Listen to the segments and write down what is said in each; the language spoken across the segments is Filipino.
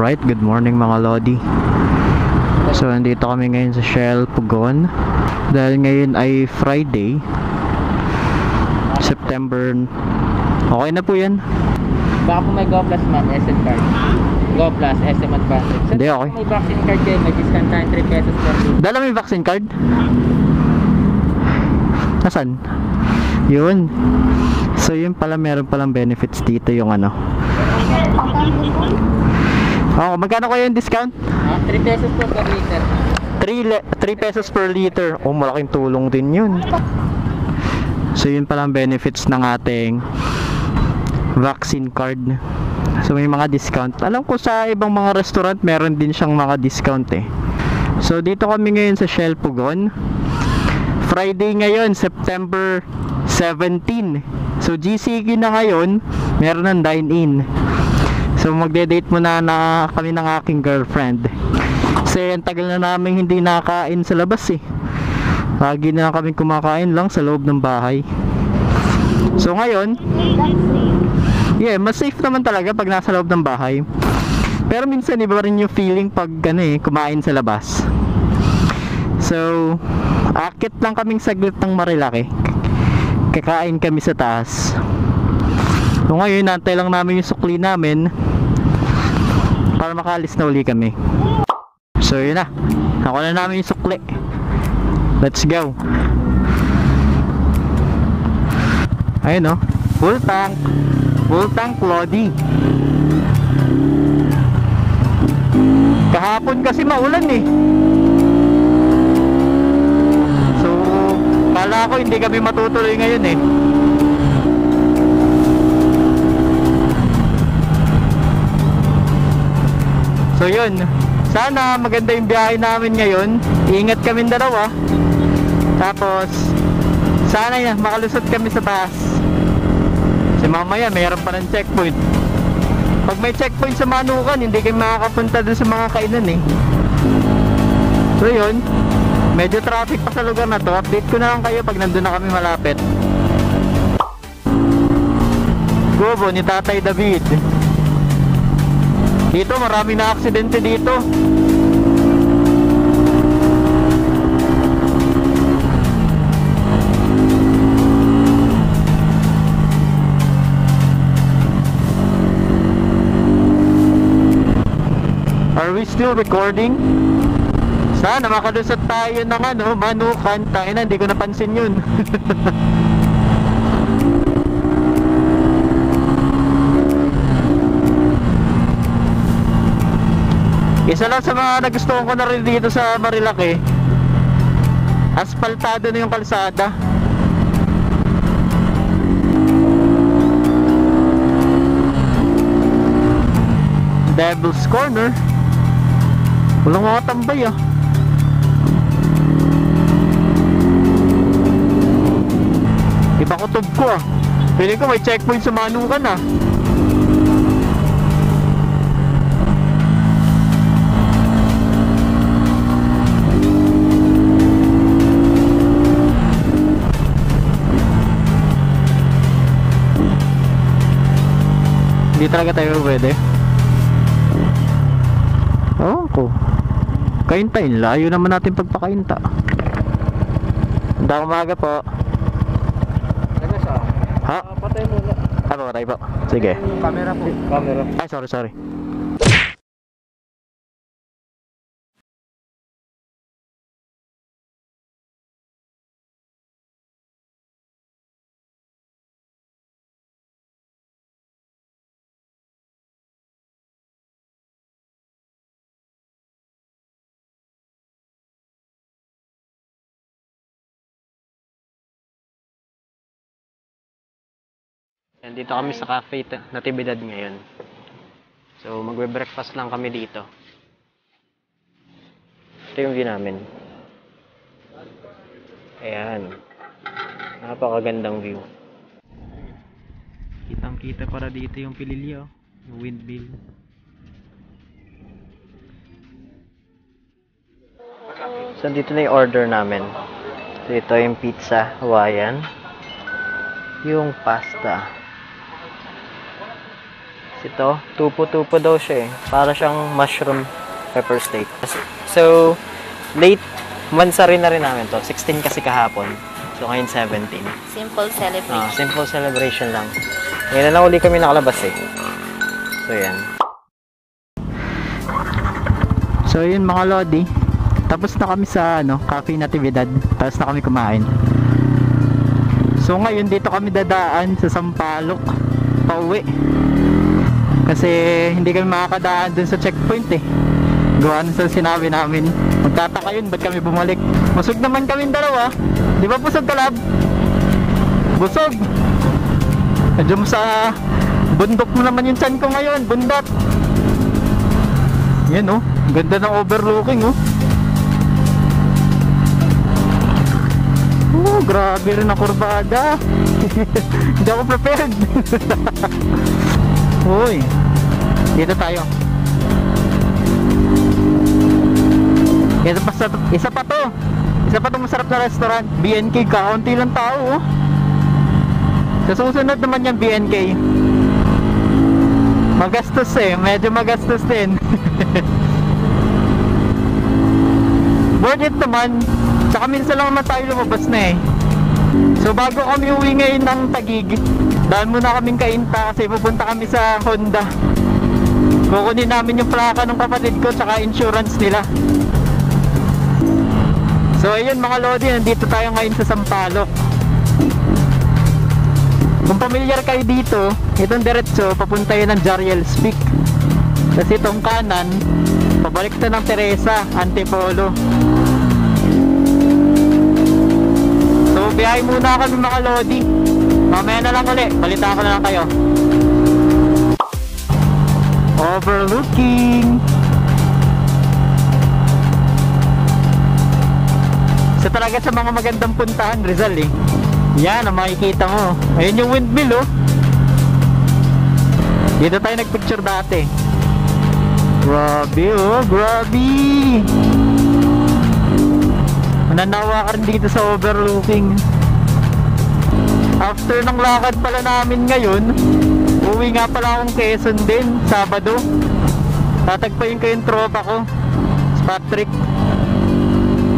Alright, good morning mga Lodi. So, nandito kami ngayon sa Shell Pugon. Dahil ngayon ay Friday, September. Okay na po yan. Baka po may Go Plus man, SM card. Go Plus, SM Advantage. Hindi, okay. May vaccine card kayo, may discount tayo 3 pesos per week. Dala mo yung vaccine card? Nasaan? Yun. So, yun pala, meron palang benefits dito yung ano. Oh, magkano kayo yung discount? 3 pesos po per liter. 3 pesos per liter. Oh, malaking tulong din yun. So, yun palang benefits ng ating vaccine card. So, may mga discount. Alam ko sa ibang mga restaurant, meron din siyang mga discount eh. So, dito kami ngayon sa Shell Pugon. Friday ngayon, September 17. So, GCQ na ngayon, meron ng dine-in. So, magde-date muna na kami ng aking girlfriend. Kasi, ang tagal na namin hindi nakain sa labas eh. Lagi na kami kumakain lang sa loob ng bahay. So, ngayon, yeah, mas safe naman talaga pag nasa loob ng bahay. Pero minsan, iba rin yung feeling pag kumain sa labas. So, akit lang kaming saglit ng Marilaki. Kakain kami sa taas. So ngayon, nantay lang namin yung sukli namin para makaalis na uli kami. So yun na, nakuha na namin yung sukli. Let's go. Ayun o, full tank Lodi. Kahapon kasi maulan eh. So kala ko hindi kami matutuloy ngayon eh. So yun, sana maganda yung biyahe namin ngayon. Ingat kami dalawa. Tapos sana makalusot kami sa taas. Kasi mamaya mayroon pa ng checkpoint. Pag may checkpoint sa Manukan, hindi kayo makakapunta dun sa mga kainan eh. So yun, medyo traffic pa sa lugar na to. Update ko na lang kayo pag nandun na kami malapit. Gobo ni Tatay David. Dito marami na aksidente dito. Are we still recording? Sana makalusot tayo ng Manukan. Tangina, hindi ko napansin yun. Isa lang sa mga nagustuhan ko na rin dito sa Marilaki, asfaltado na yung kalsada. Devil's Corner. Walang mga tambay ah. Iba kutob ko ah. Piling ko may checkpoint sa Manukan ah. Hindi talaga tayo pwede. Oo ko. Kaintayin, layo naman natin pagpakainta. Magandang umaga po. Ha? Patay muna. Patay po. Sige. Camera po. Camera. Ay, sorry. Nandito kami sa cafe Natividad ngayon. So magbe-breakfast lang kami dito. Ito yung view namin. Ayan. Napakagandang view. Kitang-kita para dito yung Pililio, yung windmill. So dito na yung order namin. So ito yung pizza Hawaiian. Yung pasta. Ito, tupo-tupo daw siya eh. Para siyang mushroom pepper steak. So, late mansarin na rin namin to. 16 kasi kahapon. So, ngayon 17. Simple celebration. Simple celebration lang. Ngayon na lang uli kami nakalabas eh. So, yan. So, yun mga lodi. Tapos na kami sa Cafe Natividad. Tapos na kami kumain. So, ngayon dito kami dadaan sa Sampaloc. Pauwi. Kasi hindi kami makakadaan dun sa checkpoint eh. Gawa na sa sinabi namin. Magtataka yun, ba't kami bumalik? Busog naman kami dalawa. Di ba busog ka, lab? Busog. Medyo sa bundok mo naman yung tiyan ko ngayon. Bundat. Yan oh. Ganda ng overlooking oh. Oh, grabe rin ang kurbada. Hindi ako prepared. Uy, dito tayo. Isa pa to. Isa pa to masarap na restaurant. BNK, kaunti lang tao oh. Sa susunod naman yung BNK. Magastos eh, medyo magastos din. Worth it naman. Tsaka minsan lang naman tayo lumabas na eh. So bago kami uwi ngayon ng Taguig, daan muna kaming Kainta kasi pupunta kami sa Honda. Kukunin namin yung plaka ng kapatid ko tsaka insurance nila. So ayun mga lodi, nandito tayo ngayon sa Sampaloc. Kung pamilyar kayo dito, itong diretso papunta yun ng Jariel's Peak. Kasi itong kanan pabalik ito ng Teresa, Antipolo. So biyahe muna kami mga lodi. Mamaya na lang uli, balita ko na lang kayo. Overlooking. So talaga sa mga magandang puntahan, Rizal eh. Yan ang makikita mo. Ayun yung windmill oh. Dito tayo nagpicture dati. Grabe oh, grabe. Mananawa ka rin dito sa overlooking. After ng lakad pala namin ngayon, uwi nga pala akong Quezon din, Sabado. Tatagpayin ko yung tropa ko, Patrick.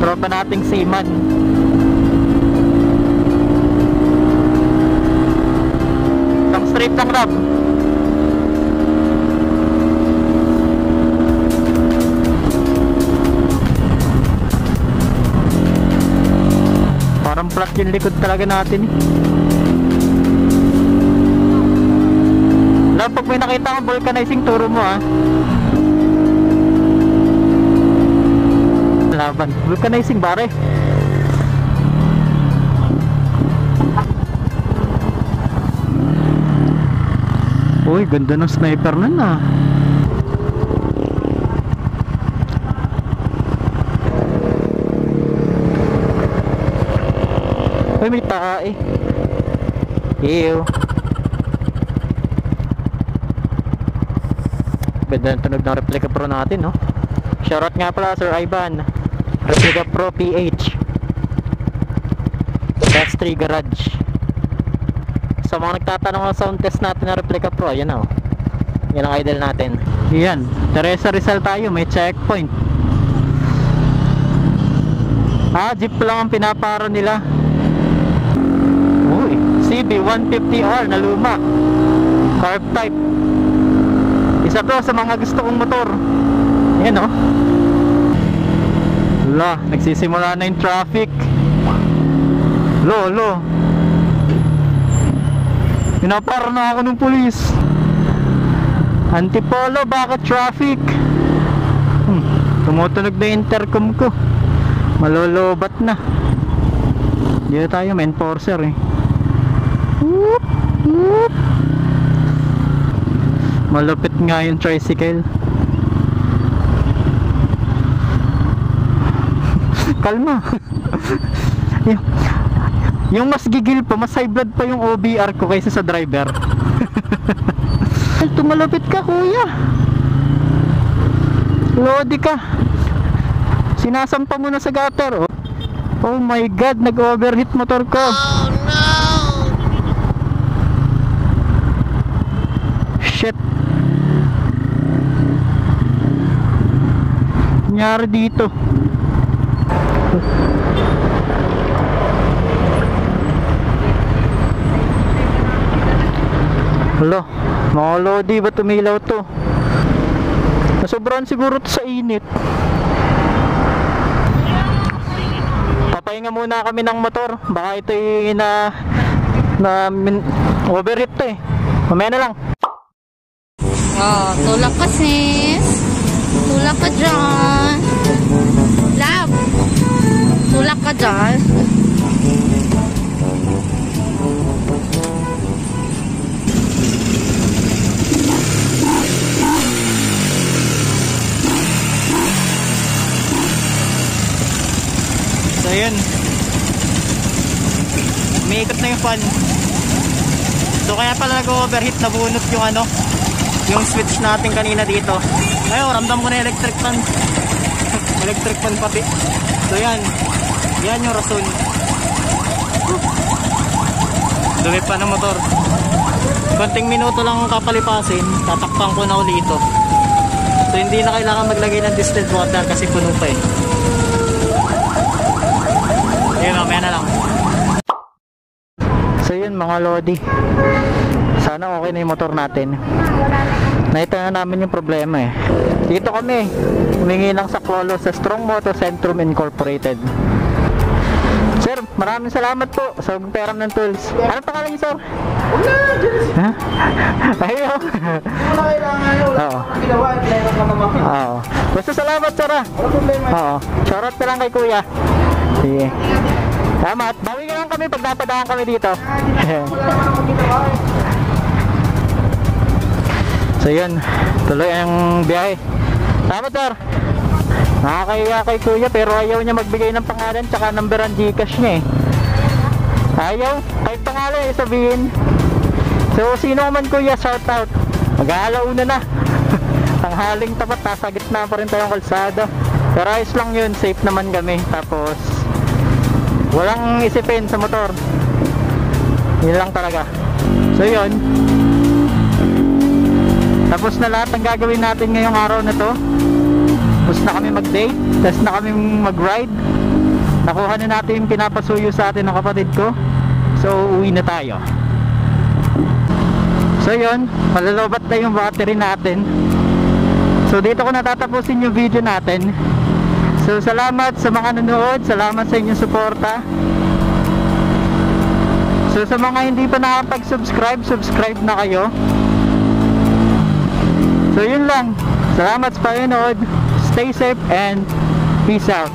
Tropa nating seaman. Isang straight lang, Rob. Parang flat yung likod talaga natin eh. Lalo pag may nakita kang vulcanizing, turo mo ah. Laban, vulcanizing bare. Uy, ganda ng sniper nun ah. Uy, may tae. Ew. Ganda ng tunog ng Replica Pro natin, no? Shoutout nga pala, Sir Ivan. Replica Pro PH. That's 3 Garage. Sa mga nagtatanong ng sound test natin ng Replica Pro, yan o. Yan ang idol natin. Yan, Teresa Rizal tayo, may checkpoint. Jeep lang ang pinaparo nila. Uy, CB150R na luma. Carb type. Isa to sa mga gusto kong motor. Yan o. Wala, nagsisimula na yung traffic. Lo. Pinaparo na ako ng pulis. Antipolo, bakit traffic? Tumutunog na yung intercom ko. Malolobat na. Dito tayo, may enforcer eh. Whoop, whoop. Malupit nga yung tricycle. Kalma. Yung mas gigil pa, mas high blood pa yung OBR ko kaysa sa driver. Tumalapit ka, kuya. Lodi ka. Sinasampa mo na sa gutter. Oh my god, nag-overheat motor ko. Oh no. Shit. nangyari dito? Hala, mga lodi, ba tumilaw to? Nasobrahan siguro to sa init. Papahinga muna kami ng motor. Baka ito yung overheat to eh. Mamaya na lang. Oh, tulak ka sis. Tulak ka dyan. Love. Tulak ka dyan. So yun, umiikot na yung fan. So kaya pala nag-overheat, nabunot yung yung switch natin kanina dito. Ayun, ramdam ko na electric fan. Electric fan pati. So yan yung rason. Dumi pa ng motor. Konting minuto lang kapalipasin, tatakpan ko na ulit ito. So hindi na kailangan maglagay ng distilled water kasi puno pa eh. Ayun, mamaya na lang. So yun mga lodi, sana okay na yung motor natin. Nakita na namin yung problema eh. Dito kami humingi ng saklolo sa Strong Motor Centrum Incorporated. Sir, maraming salamat po sa pagperam ng tools. Anong pangalan niyo, sir? Ha? Ayaw. Oo. Oo. Basta salamat, sir, ah. Oo. Shoutout ka lang kay kuya. Sige. Salamat. Bawi ka lang kami pag napadaan kami dito. So yun, tuloy ang biyahe. Salamat, sir. Nakakahiya kay kuya pero ayaw niya magbigay ng pangalan tsaka number ang Gcash niya eh. Ayaw, kahit pangalan eh sabihin. So sino man kuya, shout out. Mag-aalauna na. Tanghaling tapat, nasa gitna pa rin tayong kalsada. Pero ayos lang yun, safe naman kami. Tapos walang isipin sa motor. Yun lang talaga. So yun, tapos na lahat ng gagawin natin ngayong araw na to. Tapos na kami mag-date, tapos na kami mag-ride. Nakuha na natin yung pinapasuyo sa atin ng kapatid ko. So uwi na tayo. So yun, malalobat na yung battery natin. So dito ko natatapusin yung video natin. So salamat sa mga nanonood, salamat sa inyong suporta. So sa mga hindi pa nakapag-subscribe, subscribe na kayo. So yun lang. Salamat sa panonood. Stay safe and peace out.